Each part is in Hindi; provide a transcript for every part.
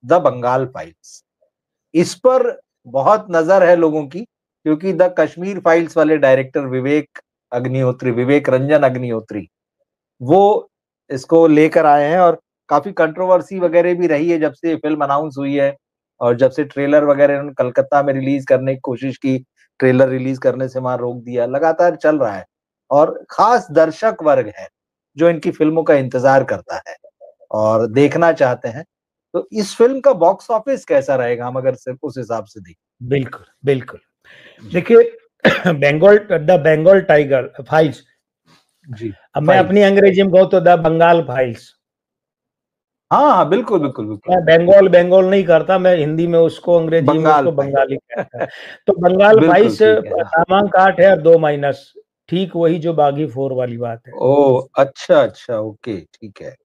The Bengal files. इस पर बहुत नजर है लोगों की, क्योंकि द कश्मीर फाइल्स वाले डायरेक्टर विवेक रंजन अग्निहोत्री, वो इसको लेकर आए हैं, और काफी कंट्रोवर्सी वगैरह भी रही है जब से फिल्म अनाउंस हुई है, और जब से ट्रेलर वगैरह उन्होंने कलकत्ता में रिलीज करने की कोशिश की, ट्रेलर रिलीज करने से वहां रोक दिया, लगातार चल रहा है। और खास दर्शक वर्ग है जो इनकी फिल्मों का इंतजार करता है और देखना चाहते हैं। तो इस फिल्म का बॉक्स ऑफिस कैसा रहेगा, हम अगर सिर्फ उस हिसाब से देखें? बिल्कुल बिल्कुल। जी देखिए द बंगाल टाइगर फाइल्स, जी। अब मैं अपनी फाइल्स, अंग्रेजी में कहूँ तो द बंगाल फाइल्स। हाँ हाँ, बिल्कुल बिल्कुल बिल्कुल। मैं बंगाल बंगाल नहीं करता, मैं हिंदी में उसको, अंग्रेजी में बंगाल उसको बंगाली कहता है। फाइल्स। तो बंगाल बिल्कुल फाइल्स ठीक है, हाँ। नामांक 8 है और 2 माइनस, ठीक वही जो बागी 4 वाली बात है। ओ अच्छा अच्छा, ओके ठीक है।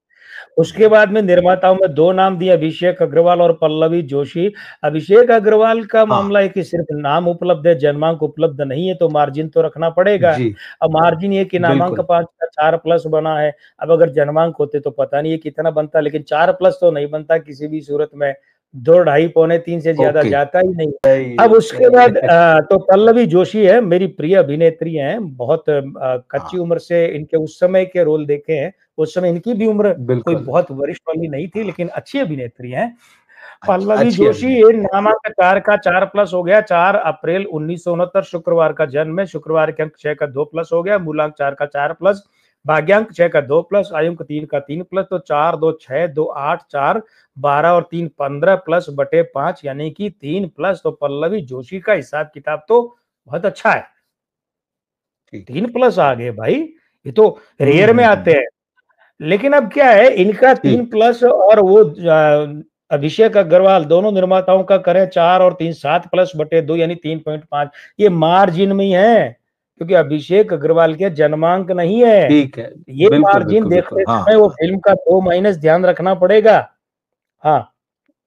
उसके बाद में निर्माताओं में 2 नाम दिए, अभिषेक अग्रवाल और पल्लवी जोशी। अभिषेक अग्रवाल का हाँ मामला है कि सिर्फ नाम उपलब्ध है, जन्मांक उपलब्ध नहीं है, तो मार्जिन तो रखना पड़ेगा। जी, अब मार्जिन ये कि नामांक बिल्कुल 5 का 4 प्लस बना है। अब अगर जन्मांक होते तो पता नहीं है कितना बनता, लेकिन 4 प्लस तो नहीं बनता किसी भी सूरत में, 2 ढाई पौने 3 से ज्यादा ओके। जाता ही नहीं। सही अब है उसके सही बाद है। तो पल्लवी जोशी है, मेरी प्रिय अभिनेत्री हैं, बहुत कच्ची हाँ उम्र से इनके उस समय के रोल देखे हैं। उस समय इनकी भी उम्र कोई बिल्कुल। बहुत वरिष्ठ वाली नहीं थी, हाँ, लेकिन अच्छी अभिनेत्री हैं। पल्लवी अच्छी जोशी, ये अभिनेत्री है। नामांक 4 का 4 प्लस हो गया, 4 अप्रैल 1969 शुक्रवार का जन्म है, शुक्रवार के अंक 6 का 2 प्लस हो गया, मूलांक 4 का 4 प्लस, भाग्यांक 6 का 2 प्लस, आयुंक 3 का 3 प्लस, तो 4 2 6 2 8 4 12 और 3 15 प्लस बटे 5 यानी कि 3 प्लस। तो पल्लवी जोशी का हिसाब किताब तो बहुत अच्छा है, ठीक। 3 प्लस आ गए भाई, ये तो रेयर में आते हम्म। हैं। लेकिन अब क्या है, इनका 3 ठीक। प्लस और वो अभिषेक अग्रवाल, दोनों निर्माताओं का करें 4 और 3 7 प्लस बटे 2 यानी 3.5, ये मार्जिन में ही है, क्योंकि अभिषेक अग्रवाल के जन्मांक नहीं है। ठीक है, ये बिल्कुल मार्जिन बिल्कुल बिल्कुल, देखते हाँ समय वो हाँ, फिल्म का 2 माइनस ध्यान रखना पड़ेगा। हाँ,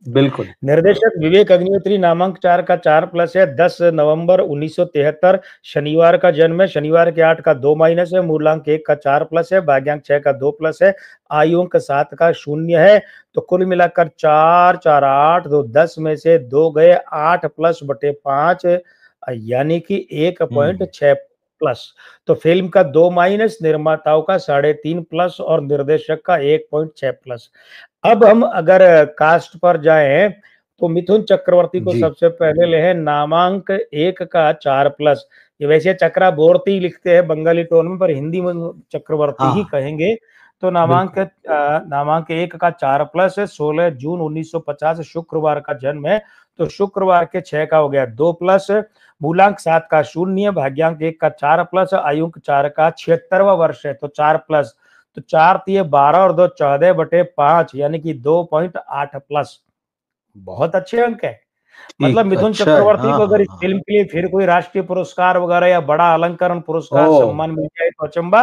बिल्कुल। निर्देशक विवेक अग्निहोत्री, नामांक 4 का 4 प्लस है, 10 नवंबर 1973 शनिवार का जन्म है, शनिवार के 8 का 2 माइनस है, मूलांक 1 का 4 प्लस है, भाग्यांक 6 का 2 प्लस है, आयु अंक 7 का 0 है। तो कुल मिलाकर 4 4 8, तो 10 में से 2 गए, 8 प्लस बटे 5 यानी कि 1.6 प्लस। तो फिल्म का 2 माइनस, निर्माताओं का 3.5 प्लस और निर्देशक का 1.6 प्लस। अब हम अगर कास्ट पर जाएं तो मिथुन चक्रवर्ती को जी सबसे पहले ले हैं, नामांक 1 का 4 प्लस। ये वैसे चक्रवर्ती लिखते हैं बंगाली टोन में, पर हिंदी में चक्रवर्ती ही हाँ, कहेंगे। तो नामांक बिल्कुल। 1 का 4 प्लस है, 16 जून 1950 शुक्रवार का जन्म है, तो शुक्रवार के 6 का हो गया 2 प्लस, मूलांक 7 का 0, भाग्यांक 1 का 4 प्लस, आयुंक 4 का 76वां वर्ष है, तो 4 प्लस। तो 4 तिये 12 और 2 14 बटे 5 यानी कि 2.8 प्लस, बहुत अच्छे अंक है। मतलब ठीक, मिथुन अच्छा है, चक्रवर्ती हाँ को हाँ अगर इस हाँ। फिल्म के लिए फिर कोई राष्ट्रीय पुरस्कार वगैरह या बड़ा अलंकरण ओ पुरस्कार सम्मान मिल जाए तो अचंबा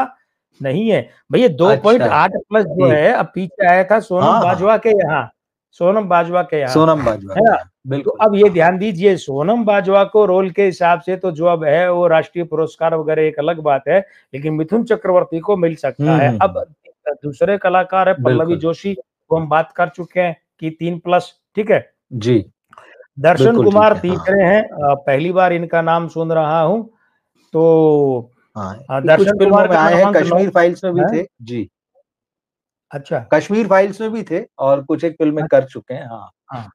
नहीं है। भैया अच्छा, 2.8 प्लस जो ठीक। है, अब पीछे आया था सोनम हाँ हाँ, बाजवा के यहाँ, सोनम बाजवा के यहाँ, सोनम बाजवा है के ना। यहाँ, तो बिल्कुल, अब ये हाँ। ध्यान दीजिए, सोनम बाजवा को रोल के हिसाब से तो जो अब है वो राष्ट्रीय पुरस्कार वगैरह एक अलग बात है, लेकिन मिथुन चक्रवर्ती को मिल सकता है। अब हम्म। दूसरे कलाकार है पल्लवी बिल्कुल। जोशी, वो हम बात कर चुके हैं कि 3 प्लस, ठीक है। जी, दर्शन बिल्कुल कुमार ठीक है, हाँ तीसरे हैं, पहली बार इनका नाम सुन रहा हूं। तो हाँ। ये कुछ दर्शन फिल्मों कुमार में का आए हैं, नामांक 9 कश्मीर फाइल्स में भी है। थे जी। अच्छा। कश्मीर फाइल्स में भी थे, और कुछ एक फिल्में अच्छा, कर चुके हैं, हाँ। हाँ।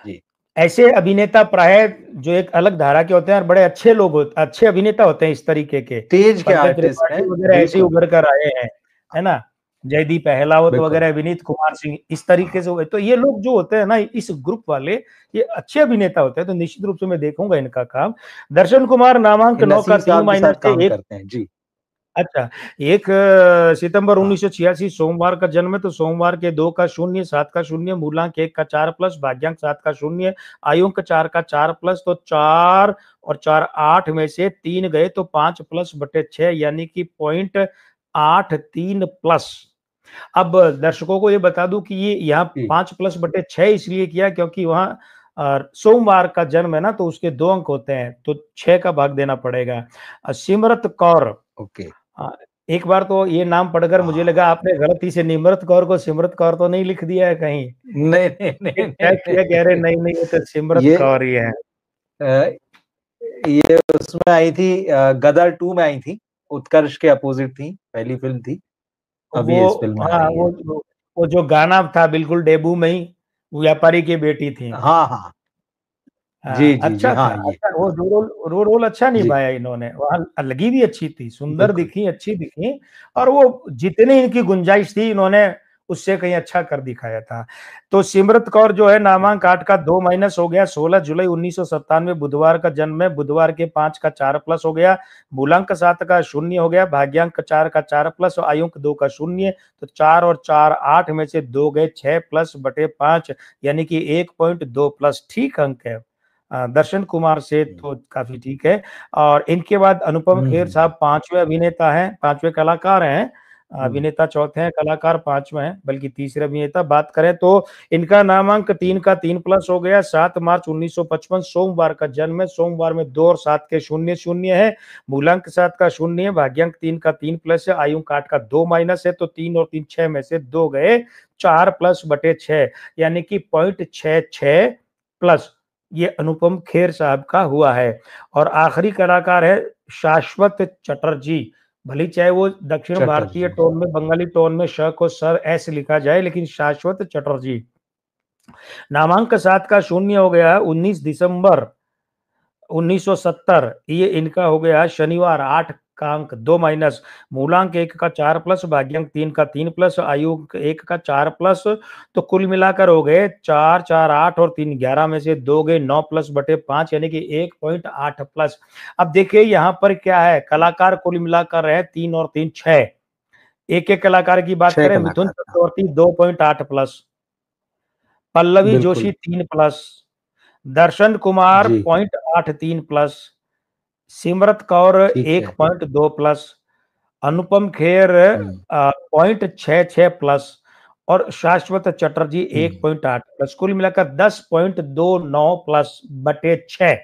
जी। ऐसे अभिनेता प्राय जो एक अलग धारा के होते हैं और बड़े अच्छे लोग होते, अच्छे अभिनेता होते हैं इस तरीके के, तेज के पंकज आर्टिस्ट हैं, त्रिपाठी वगैरह ऐसे ही बिल्कुल उभर बिल्कुल। कर आए हैं, है ना। जयदीप अहलावत बिल्कुल। वगैरह, विनीत कुमार सिंह, इस तरीके से हुए। तो ये लोग जो होते हैं ना, इस ग्रुप वाले, ये अच्छे अभिनेता होते हैं, तो निश्चित रूप से मैं देखूंगा इनका काम। दर्शन कुमार, नामांक ये 9 का नसीर 3 साहब के माइनस साथ काम से, करते हैं जी। अच्छा, 1 सितंबर हाँ 1986 सोमवार का जन्म है, तो सोमवार के 2 का 0 7 का 0, मूलांक 1 का 4 प्लस, भाग्यांक 7 का 0, आयु का 4 का 4 प्लस, तो 4 और 4 8 में से 3 गए, तो 5 प्लस बटे 6 यानी कि 0.83 प्लस। अब दर्शकों को ये बता दूं कि ये यहाँ जी। 5 प्लस बटे 6 इसलिए किया क्योंकि वहाँ सोमवार का जन्म है ना, तो उसके 2 अंक होते हैं, तो 6 का भाग देना पड़ेगा। सिमरत कौर, ओके। हाँ, एक बार तो ये नाम पढ़कर मुझे लगा आपने गलती से निम्रत कौर को सिमरत कौर तो नहीं लिख दिया है कहीं। नहीं नहीं नहीं नहीं, चेक किया, कह रहे नहीं नहीं ये तो सिमरत ये कौर ही है। अ, ये उसमें आई थी, गदर 2 में आई थी, उत्कर्ष के अपोजिट थी, पहली फिल्म थी, अब वो ये इस फिल्म में आ हाँ, रही है। वो जो गाना था बिल्कुल डेब्यू में ही, व्यापारी की बेटी थी। हाँ हाँ, जी हाँ, जी जी, अच्छा था, हाँ ये, अच्छा वो रोल अच्छा जी निभाया इन्होंने, वहाँ लगी भी अच्छी थी, सुंदर बिल्कुल, दिखी, अच्छी दिखी, और वो जितनी इनकी गुंजाइश थी इन्होंने उससे कहीं अच्छा कर दिखाया था। तो सिमरत कौर जो है नामांक 8 का 2 माइनस हो गया, 16 जुलाई 1997 बुधवार का जन्म है, बुधवार के 5 का 4 प्लस हो गया, मूलांक 7 का 0 हो गया, भाग्यांक 4 का 4 प्लस और आयुंक 2 का 0, तो 4 और 4 8 में से 2 गए 6 प्लस बटे 5 यानी कि 1.2 प्लस, ठीक अंक है। दर्शन कुमार से तो काफी ठीक है। और इनके बाद अनुपम खेर साहब पांचवें अभिनेता हैं, पांचवें कलाकार हैं, अभिनेता चौथे हैं, कलाकार पांचवें हैं, बल्कि तीसरे अभिनेता। बात करें तो इनका नामांक 3 का 3 प्लस हो गया, 7 मार्च 1955 सोमवार का जन्म है, सोमवार में 2 और 7 के 0 0 है, मूलांक 7 का 0 है, भाग्यांक 3 का 3 प्लस है, आयु 8 का 2 माइनस है, तो 3 और 3 6 में से 2 गए 4 प्लस बटे 6 यानी कि 0.66 प्लस, ये अनुपम खेर साहब का हुआ है। और आखिरी कलाकार है शाश्वत चटर्जी, भले चाहे वो दक्षिण भारतीय चटर्जी, टोन में, बंगाली टोन में श को सर ऐसे लिखा जाए, लेकिन शाश्वत चटर्जी। नामांक 7 का 0 हो गया 19 दिसंबर 1970, ये इनका हो गया शनिवार, 8 का अंक 2 माइनस, मूलांक 1 का 4 प्लस, भाग्यांक 3 का 3 प्लस, आयु 1 का 4 प्लस, तो कुल मिलाकर हो गए 4 4 8 और 3 11 में से 2 गए 9 प्लस बटे 5 यानी कि 1.8 प्लस। अब देखिए यहाँ पर क्या है, कलाकार कुल मिलाकर है 3 और 3 6, एक एक कलाकार की बात 6 करें, मिथुन कलाकार था, चक्रवर्ती 2.8 प्लस, पल्लवी जोशी बिल्कुल, 3 प्लस, दर्शन कुमार जी, 0.83 प्लस, सिमरत कौर ठीक है, 1.2 प्लस, अनुपम खेर हुँ, 0.66 प्लस और शाश्वत चटर्जी हुँ, 1.8 प्लस, कुल मिलाकर 10.29 प्लस बटे 6। हुँ,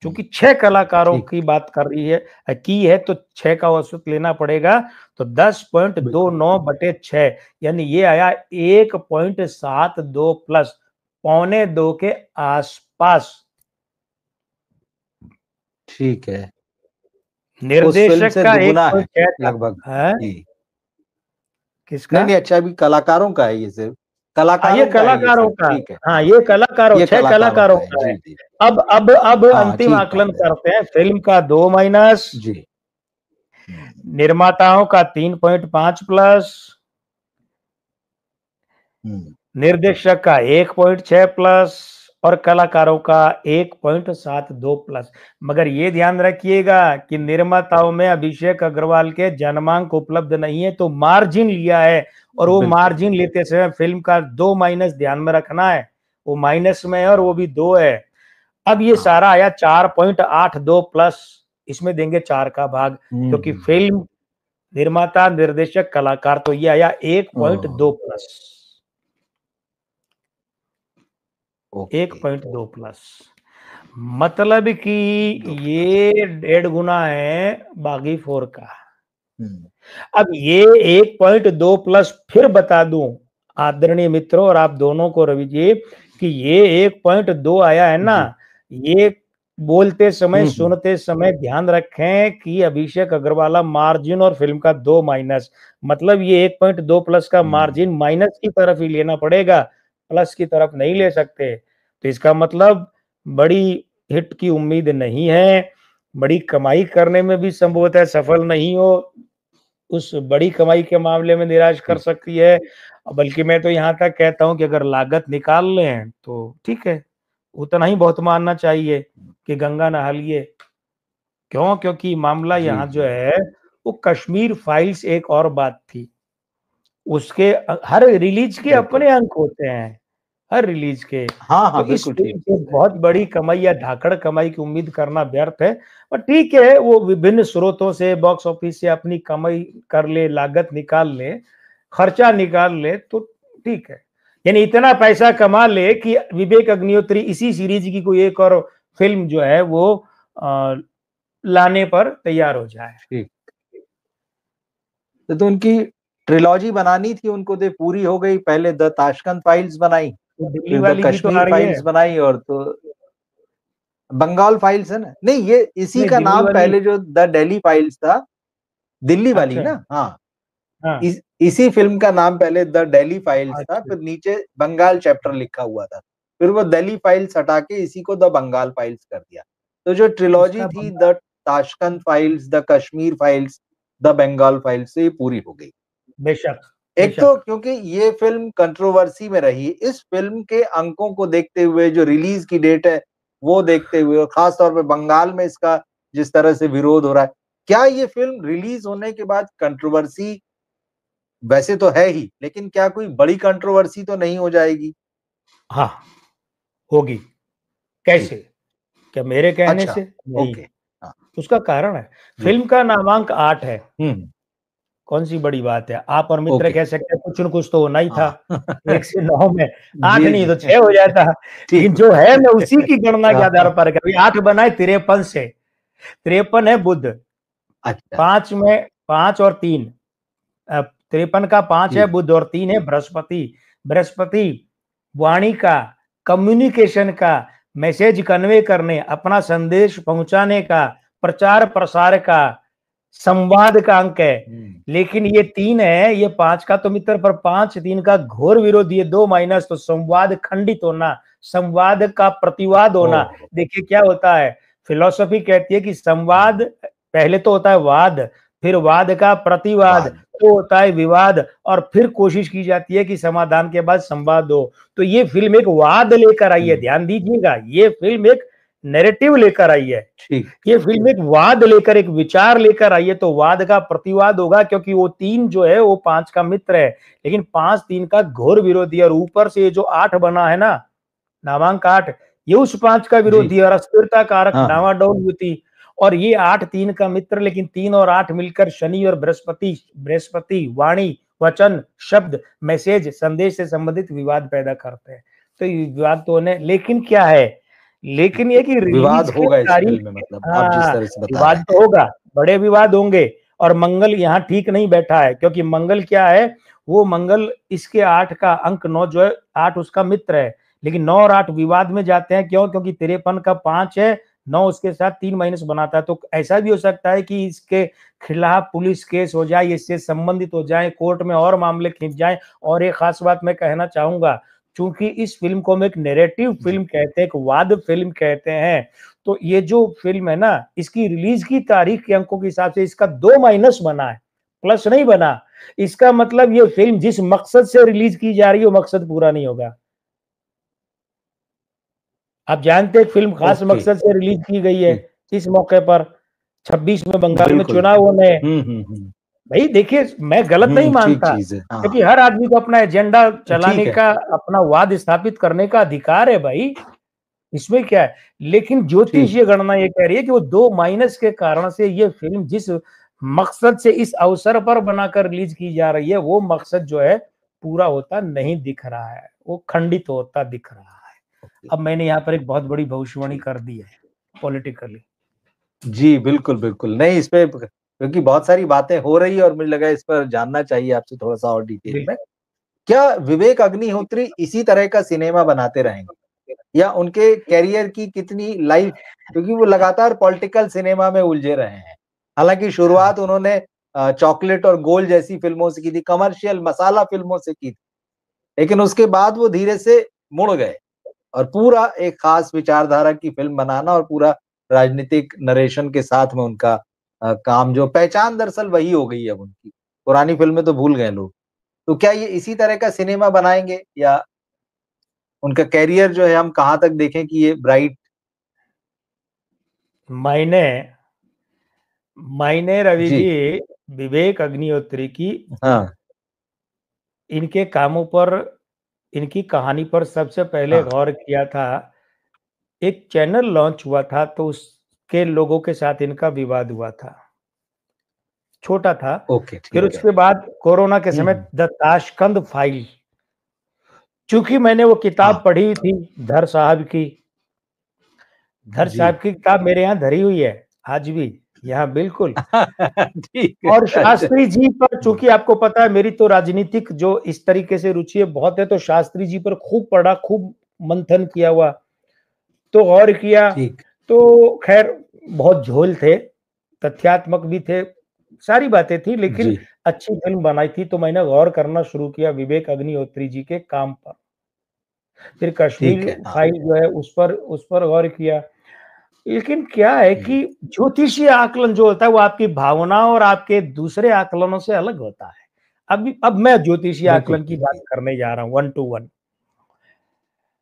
क्योंकि 6 कलाकारों ठीक, की बात कर रही है की है तो 6 का औसत लेना पड़ेगा, तो बिल्कुल, 10.29 बटे 6 यानी ये आया 1.72 प्लस, पौने 2 के आसपास। ठीक है। उस फ़िल्म निर्देशक से का दुगुना है, 1.6 था लगभग, है, जी। किसका? नहीं, नहीं, अच्छा अभी कलाकारों का है ये सिर्फ़, ये कलाकारों का है ये कलाकारों सिर्फ़, का, ठीक है। हाँ ये कलाकारों, ये 6 कलाकारों कलाकारों का है, का है। जी, जी। अब हाँ, अंतिम ठीक आकलन बात है। करते हैं, फिल्म का 2 माइनस, जी। हुँ, निर्माताओं का 3.5 प्लस, हुँ, निर्देशक का 1.6 प्लस और कलाकारों का 1.72 प्लस। मगर ये ध्यान रखिएगा कि निर्माताओं में अभिषेक अग्रवाल के जन्मांक उपलब्ध नहीं है, तो मार्जिन लिया है, और वो बिल्कुल, मार्जिन लेते समय फिल्म का 2 माइनस ध्यान में रखना है, वो माइनस में है और वो भी 2 है। अब ये हाँ। सारा आया 4.82 प्लस, इसमें देंगे 4 का भाग, हुँ, क्योंकि हुँ, फिल्म निर्माता निर्देशक कलाकार, तो ये आया 1.2 ओह! प्लस, ओके, 1.2 प्लस, मतलब कि 2 प्लस, ये 1.5 गुना है बागी 4 का। हुँ, अब ये 1.2 प्लस फिर बता दूं आदरणीय मित्रों और आप दोनों को, रवि जी, कि ये 1.2 आया है ना, जी। ये बोलते समय हुँ, हुँ, सुनते समय ध्यान रखें कि अभिषेक अग्रवाल मार्जिन और फिल्म का 2 माइनस, मतलब ये 1.2 प्लस का हुँ, मार्जिन माइनस की तरफ ही लेना पड़ेगा, प्लस की तरफ नहीं ले सकते। तो इसका मतलब बड़ी हिट की उम्मीद नहीं है, बड़ी कमाई करने में भी संभवतः सफल नहीं हो, उस बड़ी कमाई के मामले में निराश कर ठीक, सकती है। बल्कि मैं तो यहाँ तक कहता हूँ कि अगर लागत निकाल लें तो ठीक है, उतना ही बहुत मानना चाहिए कि गंगा नहा लिए। क्यों? क्योंकि मामला जी, यहाँ जो जी, है वो कश्मीर फाइल्स एक और बात थी। उसके हर रिलीज के बिल्कुल। अपने अंक होते हैं, हर रिलीज के। हाँ, तो हाँ, इस बिल्कुल ठीक फ़िल्म से बात है। बहुत बड़ी हाँ, कमाई या धाकड़ कमाई की उम्मीद करना व्यर्थ है। पर ठीक है, वो विभिन्न स्रोतों से बॉक्स ऑफिस से अपनी कमाई कर ले, लागत निकाल ले, खर्चा निकाल ले तो ठीक है। यानी इतना पैसा कमा ले कि विवेक अग्निहोत्री इसी सीरीज की कोई एक और फ़िल्म जो है वो अ, लाने पर तैयार हो जाए। ठीक। तो उनकी ट्रिलॉजी बनानी थी उनको, तो पूरी हो गई। पहले द ताशकंद फाइल्स बनाई, तो दिल्ली फिर द वाली भी तो आ कश्मीर रही है। फाइल्स बनाई, और तो बंगाल फाइल्स है ना। नहीं, ये इसी नहीं, का दिल्ली नाम वाली। पहले जो द दिल्ली फाइल्स था, दिल्ली वाली अच्छा। ना, हाँ। हाँ। इसी फिल्म का नाम पहले द दिल्ली फाइल्स था, अच्छा। फिर नीचे बंगाल चैप्टर लिखा हुआ था, फिर वो दिल्ली फाइल्स हटा के इसी को द बंगाल फाइल्स कर दिया। तो जो ट्रिलॉजी इसका थी, the Tashkent files, the Kashmir files, the Bengal files, से पूरी हो गई। बेशक। एक तो बेशक। क्योंकि ये फिल्म कंट्रोवर्सी में रही, इस फिल्म के अंकों को देखते हुए, जो रिलीज की डेट है वो देखते हुए, और खास तौर पे बंगाल में इसका जिस तरह से विरोध हो रहा है, क्या ये फिल्म रिलीज होने के बाद कंट्रोवर्सी वैसे तो है ही, लेकिन क्या कोई बड़ी कंट्रोवर्सी तो नहीं हो जाएगी? हाँ, होगी। जी। कैसे? क्या मेरे कहने अच्छा। से? नहीं। ओके। हाँ। उसका कारण है, जी। फिल्म का नामांक 8 है। हम्म। कौन सी बड़ी बात है? आप और मित्र ओके। कह सकते हैं कुछ न कुछ तो होना ही था। हाँ। 1 से 9 में 8 जी नहीं जी। तो 6 हो जाता। ठीक। लेकिन जो है मैं उसी की गणना के आधार हाँ, पर कर, 8 बना है 53 से। 53 है बुध, अच्छा। 5 में 5 और 3, 53 का 5 है जी। बुध और 3 है बृहस्पति। बृहस्पति वाणी का, कम्युनिकेशन का, मैसेज कन्वे करने, अपना संदेश पहुंचाने का, प्रचार प्रसार का, संवाद का अंक है। हम्म। लेकिन ये 3 है, ये 5 का तो मित्र, पर 5 3 का घोर विरोधी है। 2 माइनस तो संवाद खंडित होना, संवाद का प्रतिवाद होना। ओह। देखिए क्या होता है, फिलॉसफी कहती है कि संवाद हम्म। पहले तो होता है वाद, फिर वाद का प्रतिवाद, वाद। तो होता है विवाद, और फिर कोशिश की जाती है कि समाधान के बाद संवाद हो। तो ये फिल्म एक वाद लेकर आई है, हम्म। ध्यान दीजिएगा, ये फिल्म एक नैरेटिव लेकर आई है। ठीक। ये फिल्म एक वाद लेकर, एक विचार लेकर आई है, तो वाद का प्रतिवाद होगा, क्योंकि वो 3 जो है वो 5 का मित्र है, लेकिन 5 3 का घोर विरोधी है। और ऊपर से ये जो 8 बना है ना, नामांक 8, ये उस 5 का जी। विरोधी है और अस्थिरता कारक, हाँ हाँ। डावाडोल युति। और ये 8 3 का मित्र, लेकिन 3 और 8 मिलकर शनि और बृहस्पति, बृहस्पति वाणी, वचन, शब्द, मैसेज, संदेश से संबंधित विवाद पैदा करते हैं। तो ये विवाद तो होने, लेकिन क्या है, लेकिन ये कि विवाद रिलीज के होगा इस तारीख, फिल्म में, मतलब आप जिस हाँ, तरह से बता रहे विवाद तो होगा, बड़े विवाद होंगे। और मंगल यहाँ ठीक नहीं बैठा है, क्योंकि मंगल क्या है, वो मंगल इसके 8 का अंक 9 जो है, 8 उसका मित्र है, लेकिन 9 और 8 विवाद में जाते हैं। क्यों? क्योंकि 53 का 5 है, 9 उसके साथ 3 माइनस बनाता है। तो ऐसा भी हो सकता है कि इसके खिलाफ पुलिस केस हो जाए, इससे संबंधित हो जाए, कोर्ट में और मामले खिंच जाए। और एक खास बात मैं कहना चाहूंगा, चूंकि इस फिल्म को हम एक नैरेटिव हैं। जी। फिल्म कहते हैं, एक वाद फिल्म कहते हैं, तो ये जो फिल्म है ना, इसकी रिलीज की तारीख के अंकों के हिसाब से इसका 2 माइनस बना है, प्लस नहीं बना। इसका मतलब ये फिल्म जिस मकसद से रिलीज की जा रही है वो मकसद पूरा नहीं होगा। आप जानते हैं फिल्म खास ओके। मकसद से रिलीज की गई है, ठीक। इस मौके पर 26 में बंगाल में बिल्कुल। चुनाव होने हैं। हम्म। भाई देखिए, मैं गलत नहीं ठीक मानता, चीज है, हाँ। क्योंकि हर आदमी को अपना एजेंडा ठीक चलाने है। का, अपना वाद स्थापित करने का अधिकार है भाई, इसमें क्या है। लेकिन ज्योतिष ठीक। ये गणना ये कह रही है कि वो 2 माइनस के कारण से ये फिल्म जिस मकसद से इस अवसर पर बनाकर रिलीज की जा रही है, वो मकसद जो है पूरा होता नहीं दिख रहा है, वो खंडित होता दिख रहा है। ओके। अब मैंने यहाँ पर एक बहुत बड़ी भविष्यवाणी ठीक। कर दी है पॉलिटिकली। जी, बिल्कुल, बिल्कुल। नहीं, इस पे क्योंकि बहुत सारी बातें हो रही है और मुझे लगा इस पर जानना चाहिए आपसे थोड़ा-सा और डिटेल में। बिल्कुल। क्या विवेक अग्निहोत्री इसी तरह का सिनेमा बनाते रहेंगे? या उनके करियर की कितनी लाइफ, क्योंकि वो लगातार पॉलिटिकल सिनेमा में उलझे रहे हैं। हालाँकि हाँ। शुरुआत उन्होंने चॉकलेट और गोल जैसी फ़िल्मों से की थी, कमर्शियल मसाला फ़िल्मों से की थी। लेकिन उसके बाद वो धीरे से मुड़ गए और पूरा एक खास विचारधारा की फ़िल्म बनाना और पूरा राजनीतिक नरेशन के साथ में उनका काम, जो पहचान दरअसल वही हो गई है अब उनकी। पुरानी फ़िल्में तो भूल गए लोग। तो क्या ये इसी तरह का सिनेमा बनाएँगे, या उनका करियर जो है हम कहाँ तक देखें कि ये ब्राइट? मैंने मैंने रवि जी। जी, विवेक अग्निहोत्री की हाँ, इनके कामों पर, इनकी कहानी पर सबसे पहले हाँ। गौर किया था। एक चैनल लॉन्च हुआ था तो उसके लोगों के साथ इनका विवाद हुआ था, छोटा था। ओके, फिर ठीक है। उसके बाद कोरोना के समय हुँ। द ताशकंद फाइल, चूंकि मैंने वो किताब हाँ। पढ़ी थी धर साहब की, धर जी। साहब की किताब मेरे यहाँ धरी हुई है आज भी। यहाँ बिल्कुल। ठीक है, और अच्छा। शास्त्री जी पर, चूंकि आपको पता है मेरी तो राजनीतिक जो इस तरीके से रुचि है बहुत है, तो शास्त्री जी पर खूब पढ़ा, खूब मंथन किया हुआ, तो गौर किया, ठीक। तो खैर बहुत झोल थे, तथ्यात्मक भी थे, सारी बातें थी, लेकिन जी, अच्छी फिल्म बनाई थी, तो मैंने गौर करना शुरू किया विवेक अग्निहोत्री जी के काम पर। फिर कश्मीर ठीक है, हाँ। फाइल जो है उस पर गौर किया। लेकिन क्या है हुँ, कि ज्योतिषीय आकलन जो होता है वो आपकी भावनाओं और आपके दूसरे आकलनों से अलग होता है। अब मैं ज्योतिषीय बिल्कुल, आकलन की बात करने जा रहा हूँ 1 टू 1।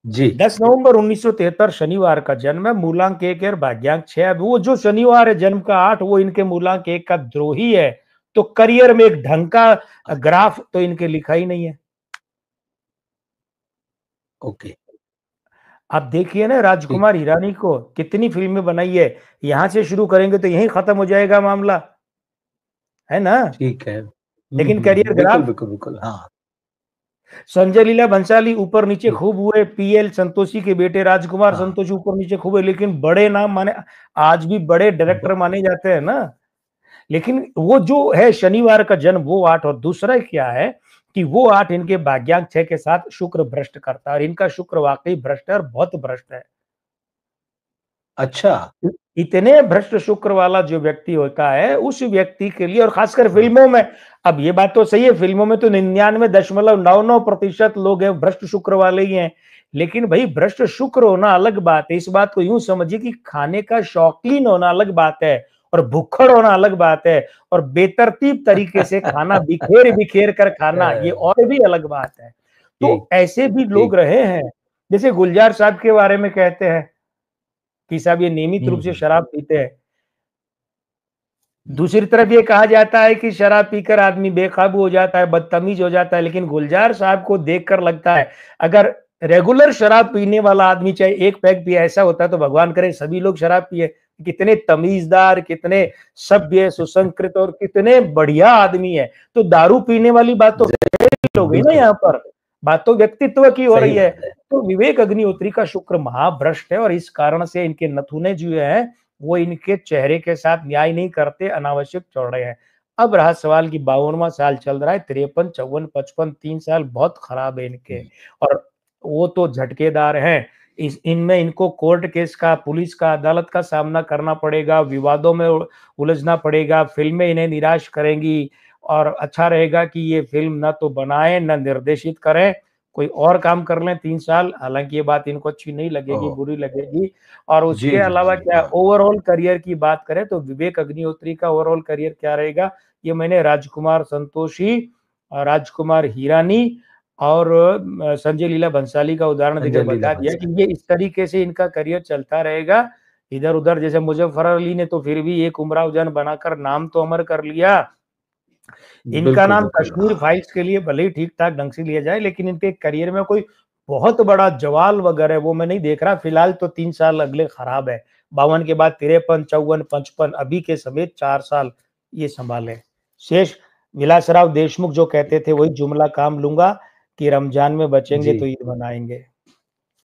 जी, 10 नवंबर 1973 शनिवार का जन्म है, मूलांक 1 है और भाग्यांक 6। अब वो जो शनिवार है जन्म का 8, वो इनके मूलांक 1 का द्रोही है, तो करियर में एक ढंग का ग्राफ तो इनके लिखा ही नहीं है। ओके, आप देखिए ना ठीक, राजकुमार हिरानी को, कितनी फिल्में बनाई है, यहां से शुरू करेंगे तो यहीं खत्म हो जाएगा मामला, है ना? ठीक है। लेकिन करियर बिल्कुल, ग्राफ, बिल्कुल, बिल्कुल, हाँ, संजय लीला भंसाली ऊपर नीचे ठीक, खूब हुए, पीएल संतोषी के बेटे राजकुमार हाँ, संतोषी ऊपर नीचे खूब हुए, लेकिन बड़े नाम माने, आज भी बड़े ब डायरेक्टर माने जाते हैं ना। लेकिन वो जो है शनिवार का जन्म वो 8, और दूसरा क्या है कि वो 8 इनके भाग्यांक 6 के साथ शुक्र भ्रष्ट करता है, और इनका शुक्र वाकई भ्रष्ट है और बहुत भ्रष्ट है। अच्छा, इतने भ्रष्ट शुक्र वाला जो व्यक्ति होता है उस व्यक्ति के लिए, और खासकर हाँ, फिल्मों में, अब ये बात तो सही है, फिल्मों में तो 99.99% लोग हैं भ्रष्ट शुक्र वाले ही हैं, लेकिन भाई भ्रष्ट शुक्र होना अलग बात है। इस बात को यूं समझिए कि खाने का शौकीन होना अलग बात है और भुक्खड़ होना अलग बात है, और बेतरतीब तरीके से खाना, बिखेर बिखेर कर खाना, ये अ, और भी अलग बात है। ठीक, तो ऐसे भी लोग ठीक, रहे हैं, जैसे गुलजार साहब के बारे में कहते हैं कि साहब ये नियमित रूप से हुँ, शराब पीते हैं। हुँ, दूसरी तरफ ये कहा जाता है कि शराब पीकर आदमी बेकाबू हो जाता है, बदतमीज हो जाता है, लेकिन गुलजार साहब को देखकर लगता है अगर रेगुलर शराब पीने वाला आदमी चाहे एक पैग पिए ऐसा होता है, तो भगवान करे सभी लोग शराब पिए। कितने तमीजदार, कितने सभ्य, सुसंस्कृत और कितने बढ़िया आदमी है। तो दारू पीने वाली बात तो फेल हो गई ना बिल्कुल, यहाँ पर, बात तो व्यक्तित्व की हो सही रही है। बात है। तो विवेक अग्निहोत्री का शुक्र महाभ्रष्ट है, और इस कारण से इनके नथुने जो है वो इनके चेहरे के साथ न्याय नहीं करते, अनावश्यक चढ़ रहे हैं। अब रहा सवाल कि 52वां साल चल रहा है, 53, 54, 55, 3 साल बहुत खराब है इनके, हुँ, और वो तो झटकेदार हैं। इस इनमें इनको कोर्ट केस का, पुलिस का, अदालत का सामना करना पड़ेगा, विवादों में उलझना पड़ेगा, फिल्में इन्हें निराश करेंगी, और अच्छा रहेगा कि ये फिल्म ना तो बनाएं ना निर्देशित करें, कोई और काम कर लें 3 साल। हालांकि ये बात इनको अच्छी नहीं लगेगी, ओह! बुरी लगेगी। और उसके जी, जी, अलावा जी, क्या हाँ, ओवरऑल करियर की बात करें तो विवेक अग्निहोत्री का ओवरऑल करियर क्या रहेगा, ये मैंने राजकुमार संतोषी, राजकुमार हिरानी और संजय लीला भंसाली का उदाहरण देकर संजय लीला बता दिया कि भंसाली। ये इस तरीके से इनका करियर चलता रहेगा। इधर उधर, जैसे मुजफ्फर अली ने तो फिर भी एक उमराव जान बनाकर नाम तो अमर कर लिया। इनका बिल्कुल, नाम बिल्कुल, कश्मीर हाँ, फाइल्स के लिए भले ही ठीक-ठाक ढंग से लिया जाए, लेकिन इनके करियर में कोई बहुत बड़ा जवाल वगैरह वो मैं नहीं देख रहा। फिलहाल तो 3 साल अगले खराब है। 52 के बाद 53, 54, 55 अभी के समेत 4 साल ये सँभालें। शेष विलासराव देशमुख जो कहते थे वही जुमला काम लूँगा कि रमज़ान में बचेंगे जी। तो ईद मनाएँगे।